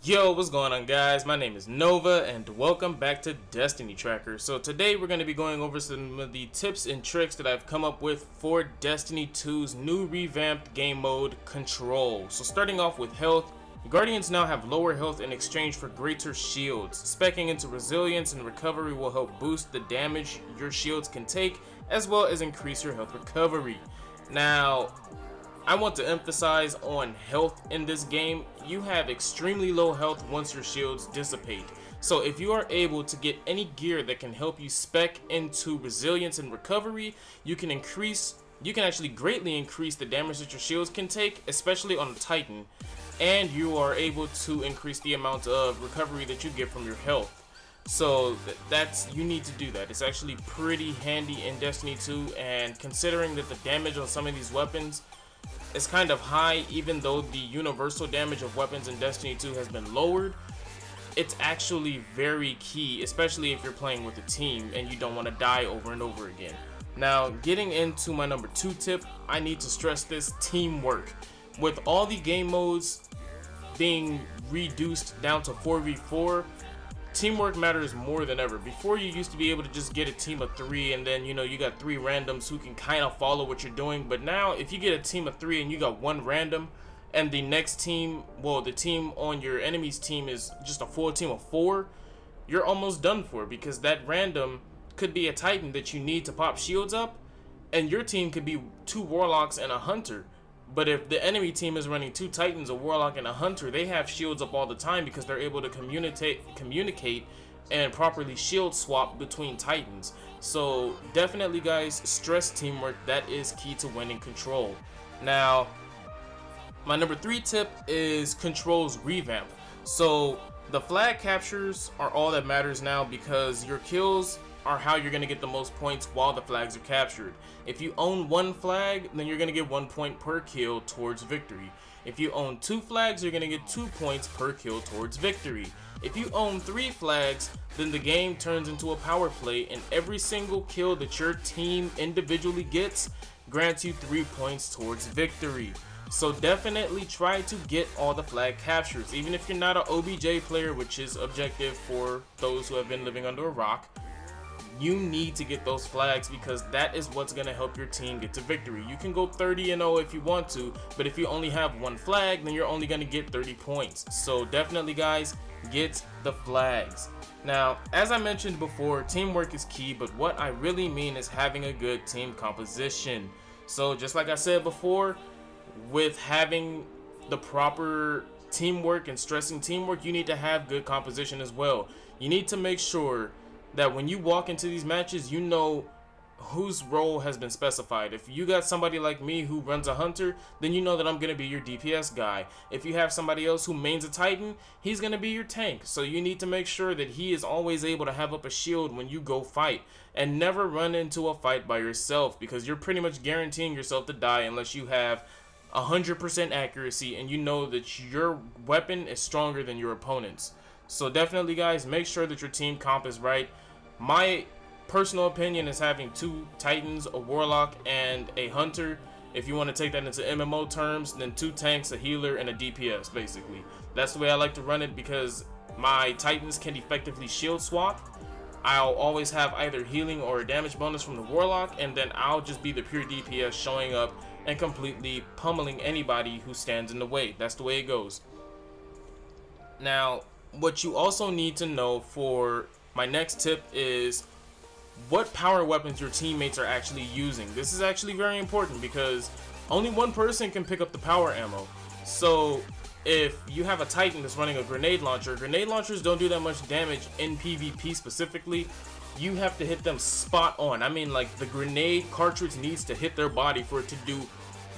Yo, what's going on, guys? My name is Nova and welcome back to Destiny Tracker. So today we're going to be going over some of the tips and tricks that I've come up with for Destiny 2's new revamped game mode, Control. So starting off with health, Guardians now have lower health in exchange for greater shields. Speccing into resilience and recovery will help boost the damage your shields can take, as well as increase your health recovery. Now, I want to emphasize on health in this game. You have extremely low health once your shields dissipate. So if you are able to get any gear that can help you spec into resilience and recovery, you can actually greatly increase the damage that your shields can take, especially on a Titan, and you are able to increase the amount of recovery that you get from your health. So you need to do that. It's actually pretty handy in Destiny 2, and considering that the damage on some of these weapons is kind of high, even though the universal damage of weapons in Destiny 2 has been lowered, it's actually very key, especially if you're playing with a team and you don't want to die over and over again. Now, getting into my number 2 tip, I need to stress this: teamwork. With all the game modes being reduced down to 4v4, teamwork matters more than ever. Before, you used to be able to just get a team of 3 and then, you got 3 randoms who can kind of follow what you're doing. But now, if you get a team of 3 and you got 1 random, and the next team, well, the team on your enemy's team is just a full team of 4, you're almost done for, because that random could be a Titan that you need to pop shields up, and your team could be 2 Warlocks and a Hunter. But if the enemy team is running 2 Titans, a Warlock, and a Hunter, they have shields up all the time because they're able to communicate and properly shield swap between Titans. So definitely, guys, stress teamwork. That is key to winning Control. Now, my number 3 tip is Control's revamp. So the flag captures are all that matters now, because your kills are how you're going to get the most points while the flags are captured. If you own 1 flag, then you're going to get 1 point per kill towards victory. If you own 2 flags, you're going to get 2 points per kill towards victory. If you own 3 flags, then the game turns into a power play, and every single kill that your team individually gets grants you 3 points towards victory. So definitely try to get all the flag captures. Even if you're not an OBJ player, which is objective for those who have been living under a rock, you need to get those flags, because that is what's going to help your team get to victory. You can go 30-0 if you want to, but if you only have 1 flag, then you're only going to get 30 points. So definitely, guys, get the flags. Now, as I mentioned before, teamwork is key, but what I really mean is having a good team composition. So just like I said before, with having the proper teamwork and stressing teamwork, you need to have good composition as well. You need to make sure that when you walk into these matches, you know whose role has been specified. If you got somebody like me who runs a Hunter, then you know that I'm going to be your DPS guy. If you have somebody else who mains a Titan, he's going to be your tank. So you need to make sure that he is always able to have up a shield when you go fight, and never run into a fight by yourself, because you're pretty much guaranteeing yourself to die unless you have 100% accuracy and you know that your weapon is stronger than your opponent's. So definitely, guys, make sure that your team comp is right. My personal opinion is having 2 Titans, a Warlock, and a Hunter. If you want to take that into MMO terms, then 2 tanks, a healer, and a DPS, basically. That's the way I like to run it, because my Titans can effectively shield swap. I'll always have either healing or a damage bonus from the Warlock, and then I'll just be the pure DPS showing up and completely pummeling anybody who stands in the way. That's the way it goes. Now, what you also need to know for my next tip is what power weapons your teammates are actually using. This is actually very important, because only 1 person can pick up the power ammo. So if you have a Titan that's running a grenade launchers don't do that much damage in PvP specifically. You have to hit them spot on. I mean, like, the grenade cartridge needs to hit their body for it to do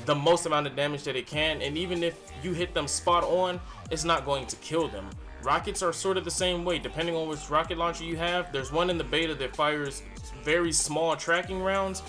the most amount of damage that it can, and even if you hit them spot on, it's not going to kill them. Rockets are sort of the same way, depending on which rocket launcher you have. There's one in the beta that fires very small tracking rounds,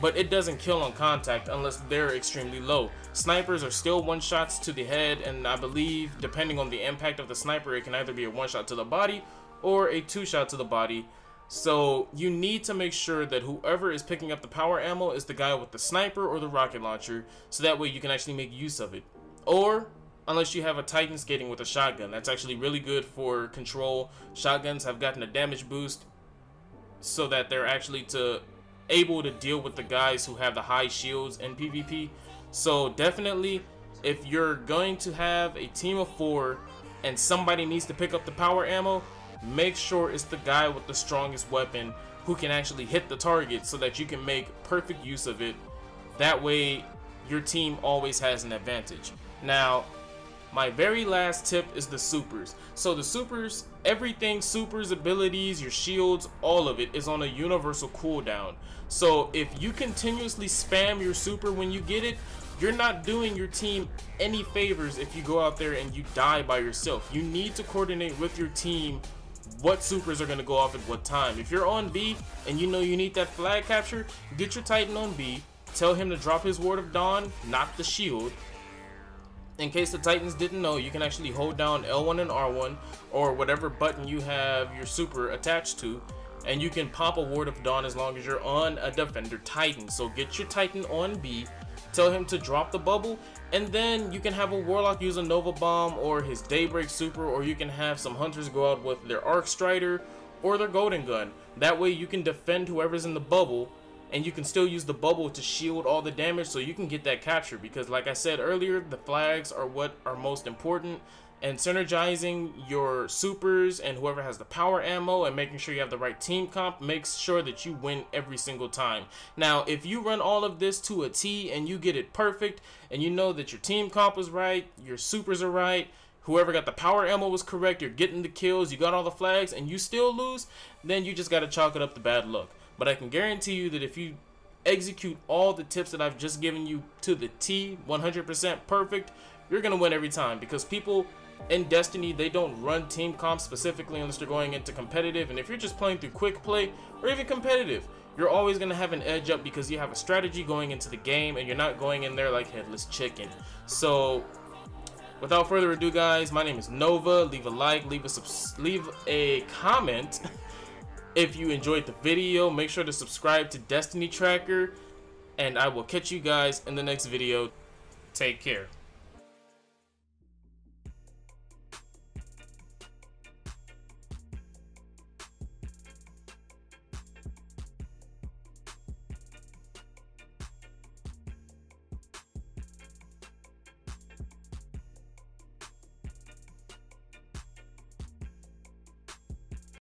but it doesn't kill on contact unless they're extremely low. Snipers are still 1-shots to the head, and I believe, depending on the impact of the sniper, it can either be a 1-shot to the body or a 2-shot to the body. So you need to make sure that whoever is picking up the power ammo is the guy with the sniper or the rocket launcher, so that way you can actually make use of it. Or unless you have a Titan skating with a shotgun. That's actually really good for control. Shotguns have gotten a damage boost so that they're actually able to deal with the guys who have the high shields in PvP. So definitely, if you're going to have a team of 4 and somebody needs to pick up the power ammo, make sure it's the guy with the strongest weapon who can actually hit the target so that you can make perfect use of it. That way your team always has an advantage. Now, my very last tip is the supers. So the supers, everything, supers, abilities, your shields, all of it is on a universal cooldown. So if you continuously spam your super when you get it, you're not doing your team any favors if you go out there and you die by yourself. You need to coordinate with your team what supers are going to go off at what time. If you're on B and you know you need that flag capture, get your Titan on B, tell him to drop his Ward of Dawn, not the shield. In case the Titans didn't know, you can actually hold down L1 and R1 or whatever button you have your super attached to, and you can pop a Ward of Dawn as long as you're on a defender Titan. So get your Titan on B, tell him to drop the bubble, and then you can have a Warlock use a Nova Bomb or his Daybreak super, or you can have some Hunters go out with their Arc Strider or their Golden Gun. That way you can defend whoever's in the bubble, and you can still use the bubble to shield all the damage so you can get that capture, because like I said earlier, the flags are what are most important, and synergizing your supers and whoever has the power ammo and making sure you have the right team comp makes sure that you win every single time. Now, if you run all of this to a T and you get it perfect and you know that your team comp was right, your supers are right, whoever got the power ammo was correct, you're getting the kills, you got all the flags, and you still lose, then you just got to chalk it up to bad luck. But I can guarantee you that if you execute all the tips that I've just given you to the T, 100% perfect, you're going to win every time, because people in Destiny, they don't run team comp specifically unless they're going into competitive. And if you're just playing through quick play or even competitive, you're always going to have an edge up because you have a strategy going into the game and you're not going in there like headless chicken. So without further ado, guys, my name is Nova. Leave a like, leave a comment if you enjoyed the video. Make sure to subscribe to Destiny Tracker, and I will catch you guys in the next video. Take care.